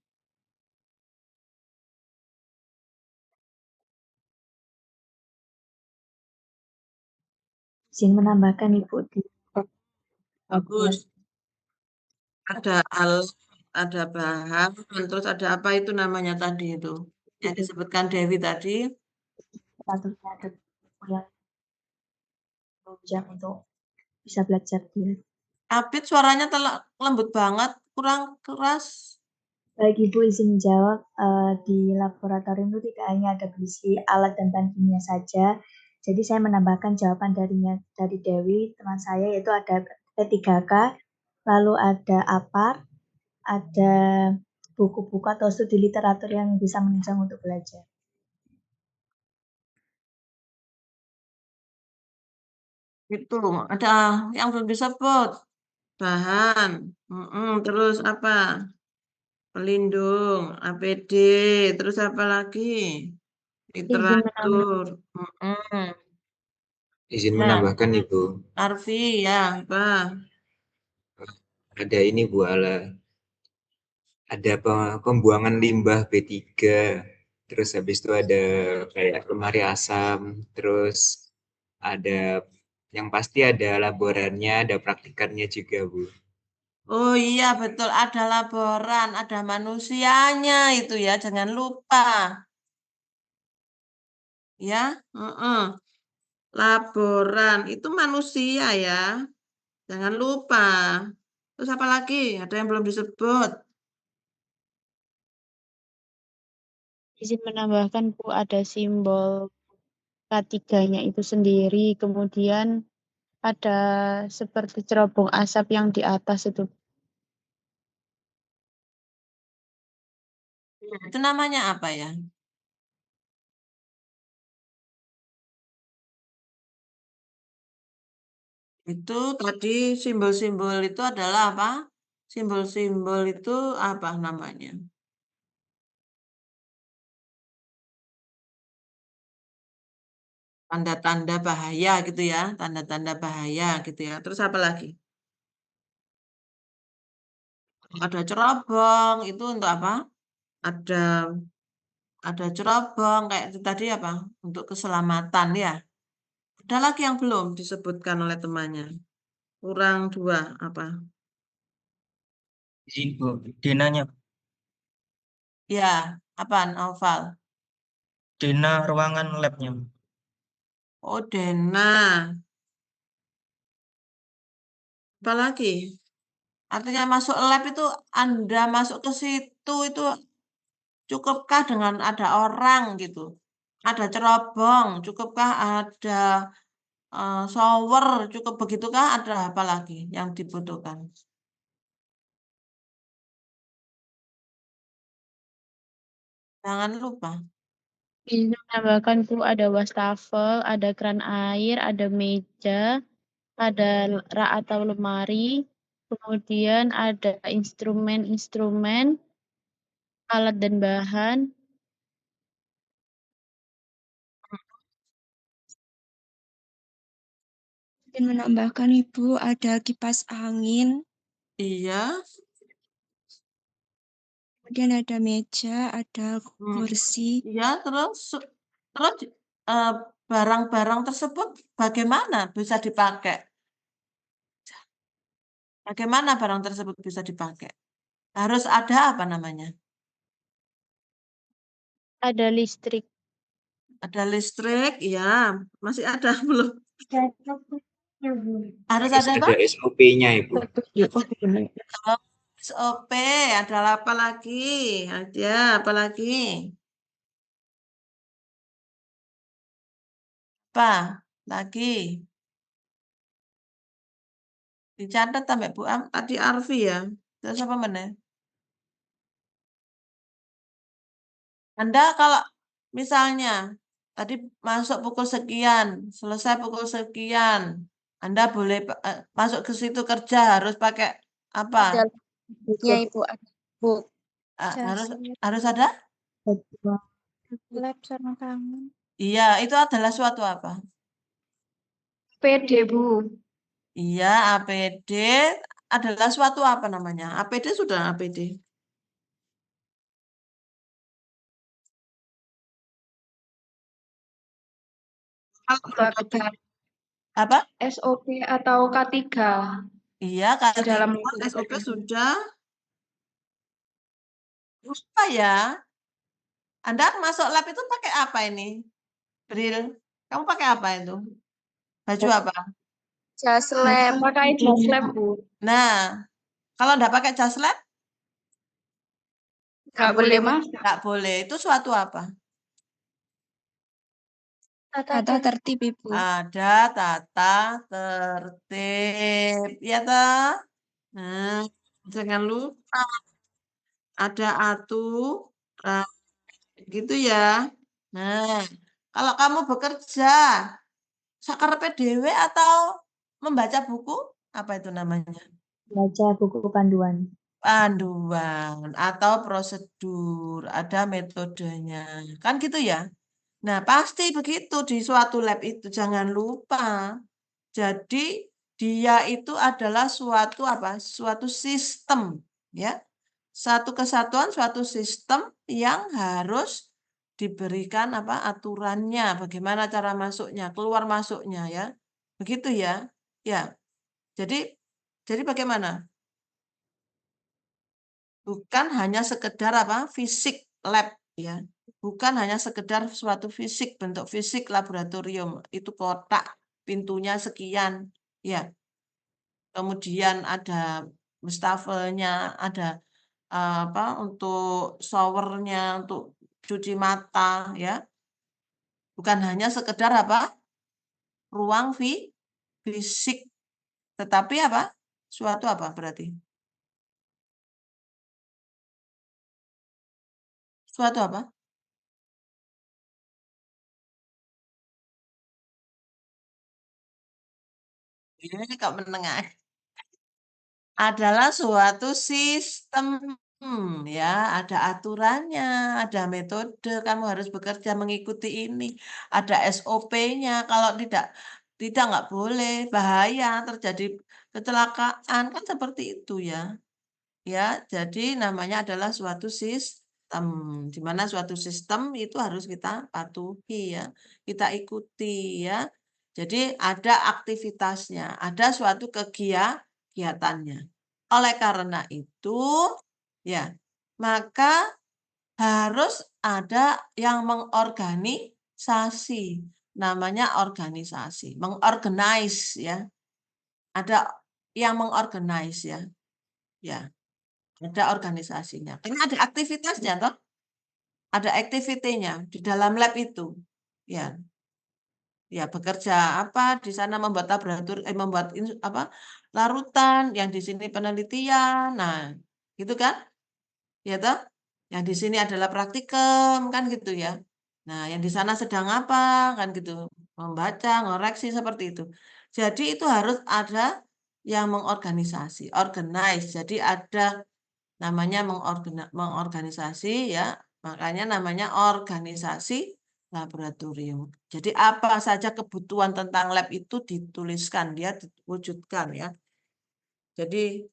Izin menambahkan Ibu di Bagus. Ada alat, ada bahan, terus ada apa itu namanya tadi itu? Yang disebutkan Dewi tadi. statusnya ada yang menunjang untuk bisa belajar di Apit suaranya lembut banget, kurang keras. Baik Ibu, izin menjawab, di laboratorium itu tidak hanya ada berisi alat dan bahan kimia saja. Jadi saya menambahkan jawaban dari Dewi, teman saya, yaitu ada P3K, lalu ada APAR, ada buku-buku atau studi literatur yang bisa menunjang untuk belajar. Itu ada yang belum disebut. Bahan, terus apa? Pelindung, APD, terus apa lagi? Literatur. Izin Ya, menambahkan Ibu, Arfi, ya, apa? ada ini Bu ada pembuangan limbah B3, terus habis itu ada kayak lemari asam, terus ada yang pasti ada laborannya, ada praktikannya juga Bu. Oh iya betul, ada laboran, ada manusianya itu ya, jangan lupa. Ya, laboran itu manusia ya, jangan lupa. Terus apa lagi? Ada yang belum disebut. Izin menambahkan Bu, ada simbol K3-nya itu sendiri, kemudian ada seperti cerobong asap yang di atas itu. Itu namanya apa ya? Itu tadi simbol-simbol itu adalah apa? Simbol-simbol itu apa namanya? Tanda-tanda bahaya gitu ya, tanda-tanda bahaya gitu ya. Terus apa lagi? Ada cerobong, itu untuk apa? Ada ada cerobong kayak itu tadi apa? Untuk keselamatan ya. Ada lagi yang belum disebutkan oleh temannya. Kurang dua apa? Izin Bu, Denanya, Ya, apa Noval? Dena ruangan labnya. Oh, Dena. Apa lagi? Artinya masuk lab itu Anda masuk ke situ itu cukupkah dengan ada orang gitu? Ada cerobong, cukupkah ada shower, cukup begitukah? Ada apa lagi yang dibutuhkan? Jangan lupa. Izin menambahkan Bu, ada wastafel, ada keran air, ada meja, ada rak atau lemari, kemudian ada instrumen-instrumen, alat dan bahan. Mungkin menambahkan Ibu, ada kipas angin, Iya. kemudian ada meja, ada kursi. Iya, terus Terus barang-barang tersebut bagaimana bisa dipakai? Bagaimana barang tersebut bisa dipakai? Harus ada apa namanya? Ada listrik. Ada listrik, ya. Masih ada belum? Harus Harus ada apa? ada SOP-nya, Ibu. Oh, SOP, ada apa lagi? Ada apa lagi? Apa lagi? Dicatat sampai Bu Am, tadi Arfi ya. Terus apa mana? Anda kalau misalnya tadi masuk pukul sekian, selesai pukul sekian, Anda boleh masuk ke situ kerja harus pakai apa? Ada booknya Ibu, ada book. Harus Jas ada? lab sama tangan. Iya, itu adalah suatu apa? PD, Bu. Iya, APD adalah suatu apa namanya? APD sudah APD. Apa? SOP atau K3 Iya, di dalam K3 SOP sudah. Lupa ya. Anda masuk lab itu pakai apa ini? Bril, kamu pakai apa itu? Baju apa? Jas lab. pakai jas lab, Bu. Nah, kalau enggak pakai jas lab, Nggak boleh masuk. enggak boleh. Itu suatu apa? Tata tertib Ibu. Ada tata tertib. Ya toh? Nah, jangan lupa ada aturan. Gitu ya. Nah, kalau kamu bekerja, sakarepe dhewe atau membaca buku? Apa itu namanya? Baca buku panduan. Panduan atau prosedur, ada metodenya. Kan gitu ya? Nah, pasti begitu di suatu lab itu, jangan lupa. Jadi, dia itu adalah suatu apa? Suatu sistem, ya. Satu kesatuan, suatu sistem yang harus diberikan apa? Aturannya, bagaimana cara masuknya, keluar masuknya, ya. Begitu ya? Ya. Jadi bagaimana? Bukan hanya sekedar apa? Fisik lab, ya. Bukan hanya sekedar suatu fisik, bentuk fisik laboratorium. Itu kotak, pintunya sekian, ya. Kemudian ada wastafelnya, ada apa untuk showernya, untuk cuci mata, ya. Bukan hanya sekedar apa? Ruang fisik, tetapi apa? Suatu apa berarti? Suatu apa? Ini kok menengah. Adalah suatu sistem, ya, ada aturannya, ada metode, kamu harus bekerja mengikuti ini, ada SOP-nya, kalau tidak nggak boleh, bahaya, terjadi kecelakaan, kan seperti itu ya. Ya, jadi namanya adalah suatu sistem, di mana suatu sistem itu harus kita patuhi ya, kita ikuti ya. Jadi ada aktivitasnya, ada suatu kegiatannya. Oleh karena itu, ya, maka harus ada yang mengorganisasi, namanya organisasi, mengorganize ya. Ada yang mengorganize ya. Ya, ada organisasinya. Ini ada aktivitasnya toh? Ada activity-nya di dalam lab itu. Ya. Ya, bekerja apa di sana membuat laboratorium membuat apa? Larutan, yang di sini penelitian. Nah, gitu kan? Ya toh? Yang di sini adalah praktikum kan gitu ya. Nah, yang di sana sedang apa kan gitu. Membaca, ngoreksi seperti itu. Jadi itu harus ada yang mengorganisasi, organize. Jadi ada namanya mengorganisasi ya, makanya namanya organisasi laboratorium. Jadi apa saja kebutuhan tentang lab itu dituliskan, dia diwujudkan ya. Jadi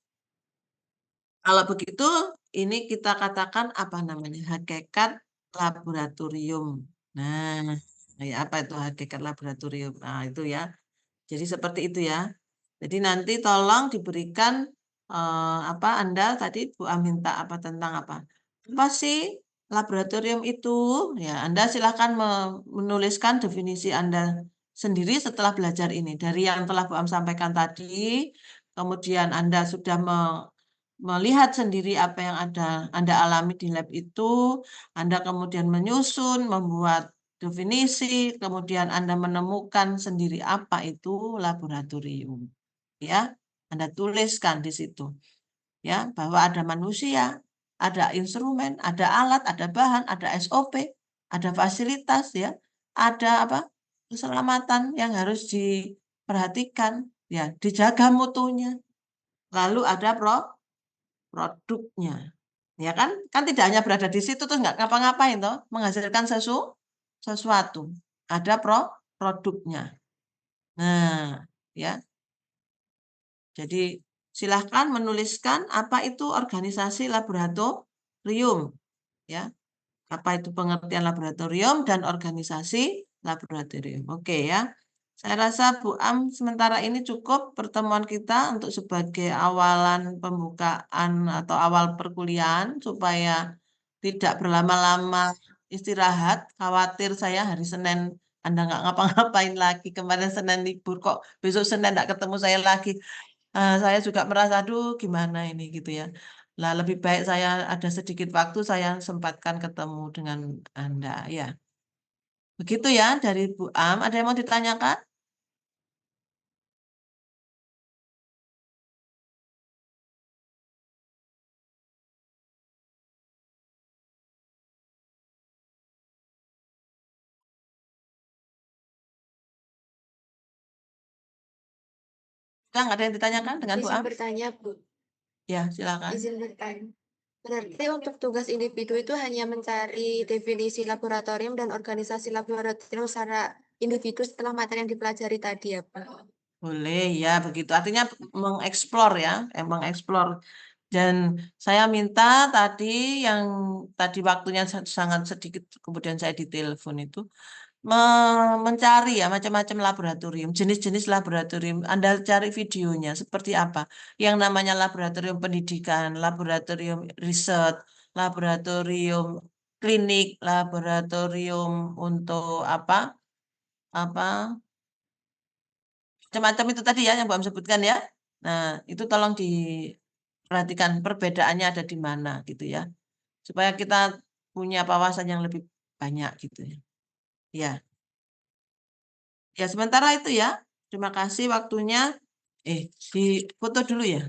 kalau begitu ini kita katakan apa namanya? Hakikat laboratorium. Nah, Ya, apa itu hakikat laboratorium? Nah, itu ya. Jadi seperti itu ya. Jadi nanti tolong diberikan apa Anda tadi Bu Am minta apa tentang apa? Apa sih laboratorium itu? Ya, Anda silakan menuliskan definisi Anda sendiri setelah belajar ini. Dari yang telah Bu Am sampaikan tadi, kemudian Anda sudah melihat sendiri apa yang Anda alami di lab itu, Anda kemudian menyusun, membuat definisi, kemudian Anda menemukan sendiri apa itu laboratorium. Ya, Anda tuliskan di situ. Ya, bahwa ada manusia, ada instrumen, ada alat, ada bahan, ada SOP, ada fasilitas ya, ada apa? Keselamatan yang harus diperhatikan, ya, dijaga mutunya. Lalu ada produknya. Ya kan? Kan tidak hanya berada di situ terus nggak ngapa-ngapain toh, menghasilkan sesuatu. Ada produknya. Nah, ya. Jadi silahkan menuliskan apa itu organisasi laboratorium, ya. Apa itu pengertian laboratorium dan organisasi laboratorium. Oke ya. Saya rasa Bu Am sementara ini cukup pertemuan kita untuk sebagai awalan pembukaan atau awal perkuliahan supaya tidak berlama-lama istirahat. Khawatir saya hari Senin Anda nggak ngapa-ngapain lagi. Kemarin Senin libur kok besok Senin nggak ketemu saya lagi. Saya juga merasa, aduh gimana ini gitu ya. Lah lebih baik saya ada sedikit waktu saya sempatkan ketemu dengan Anda ya. Begitu ya dari Bu Am. Ada yang mau ditanyakan? Nggak ada yang ditanyakan dengan Bu Izin Am? bertanya, Bu. Ya, silakan. Izin bertanya. Berarti untuk tugas individu itu hanya mencari definisi laboratorium dan organisasi laboratorium secara individu setelah materi yang dipelajari tadi ya, Pak? Boleh, ya begitu. Artinya mengeksplor ya, mengeksplor. Dan saya minta tadi yang tadi waktunya sangat sedikit, kemudian saya ditelepon itu, mencari ya macam-macam laboratorium, jenis-jenis laboratorium. Anda cari videonya seperti apa. Yang namanya laboratorium pendidikan, laboratorium riset, laboratorium klinik, laboratorium untuk apa macam-macam itu tadi ya yang Mbak sebutkan ya. Nah, itu tolong diperhatikan perbedaannya ada di mana gitu ya. Supaya kita punya wawasan yang lebih banyak gitu ya. Ya. Ya, sementara itu ya. Terima kasih waktunya. Di foto dulu ya.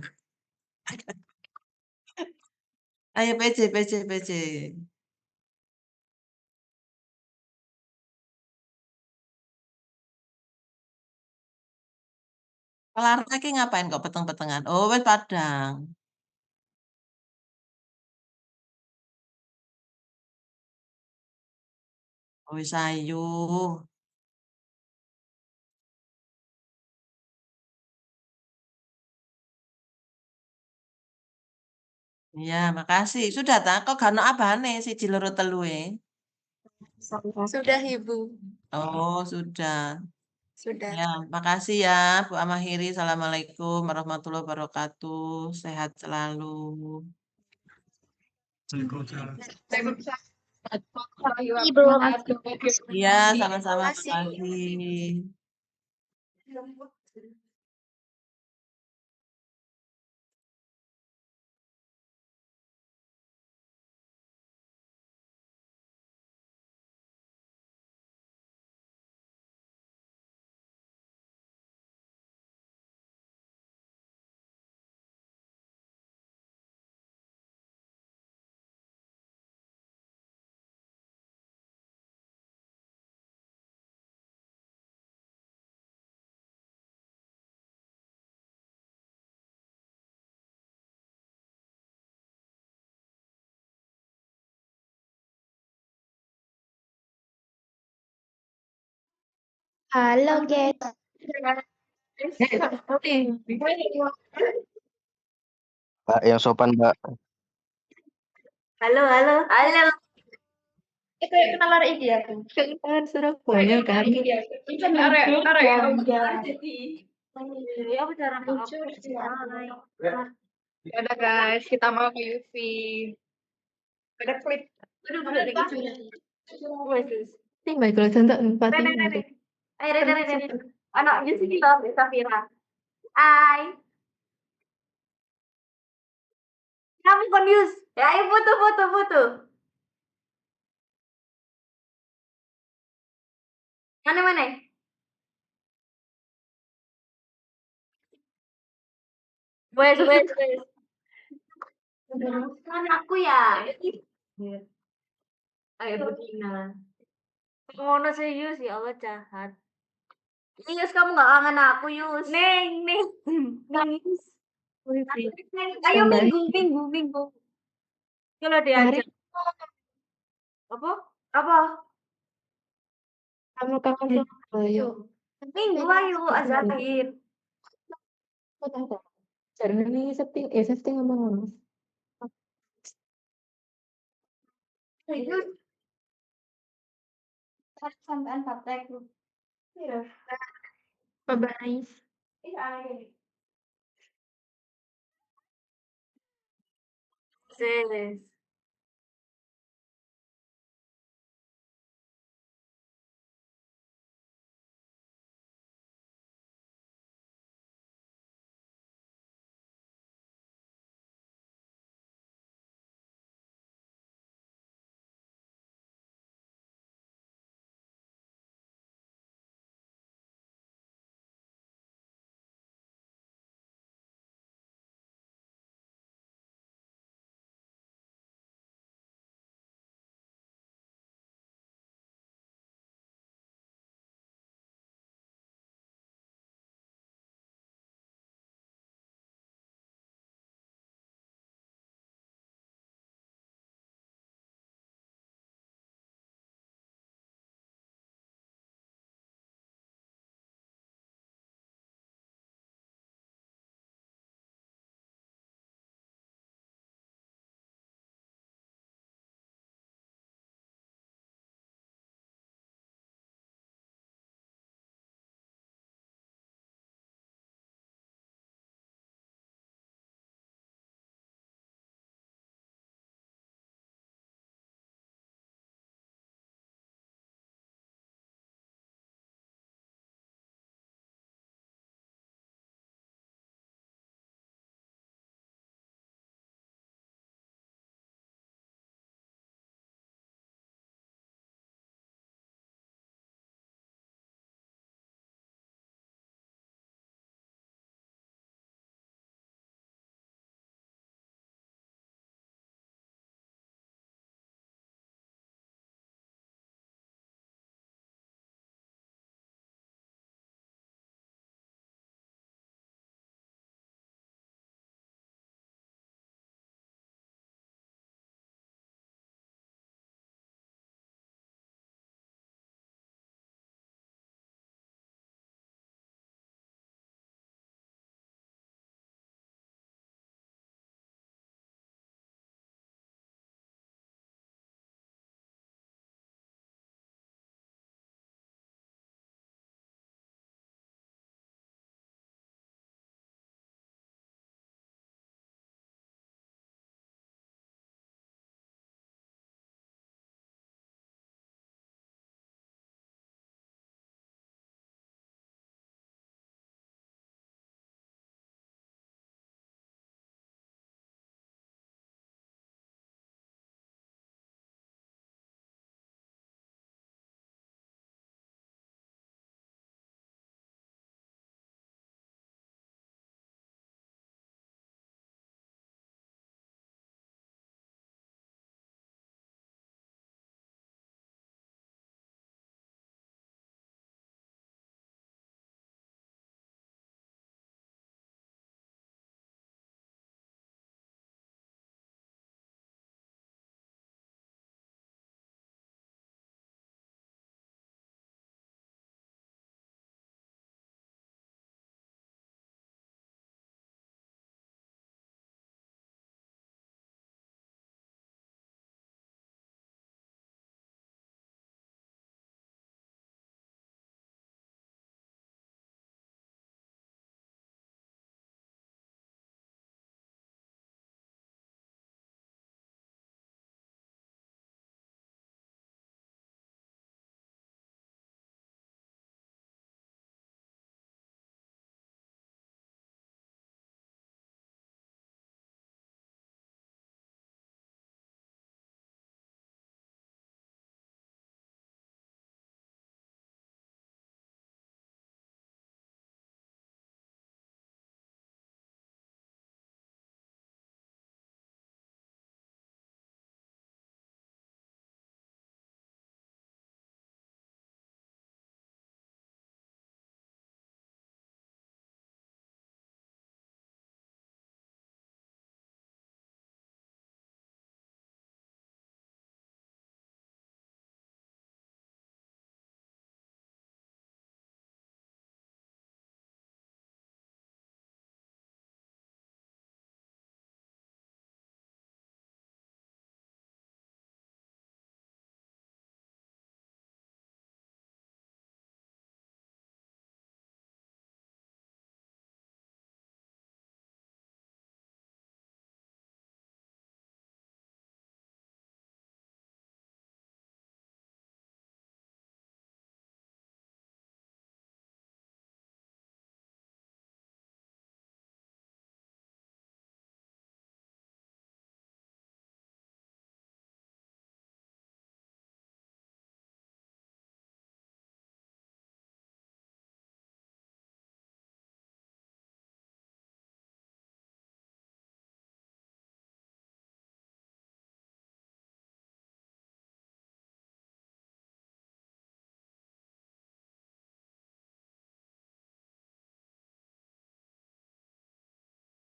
Ayo PC. Kelar lagi ngapain kok peteng-petengan? Oh, wes padang. Oh, wis ayu. Ya, makasih. Sudah tak? Kok gak ono abane siji loro telu e? Sudah, Ibu. Oh, sudah. Sudah. Ya, makasih ya Bu Amahiri. Assalamualaikum warahmatullahi wabarakatuh. Sehat selalu. Ibu. Iya, sama-sama. Terima kasih. Makasih. Halo, guys. Mbak, yang sopan, Mbak. Halo. kayak kenal arek iki ya. Kan Surabaya kan. Ya aku cara Ya udah guys, kita mau ke UV. Ada klip. Timbal kalau contoh empat ini. Ayo, anak UV kita Safira. Hai. Kami confused. Ya, ayo foto. Mana? Wes. Kan aku ya. Ayo Budina. Ngono serius ya Allah jahat. Yus, kamu nggak kangen aku, Yus. Neng. Nangis. Ayo minggu. Kalau diajak. Apa? Kamu kangen Surabaya. Minggu ayo Azahir. Jangan nih setting ngomong. Yus. Sampean praktek. Iya. Bye-bye. Serius.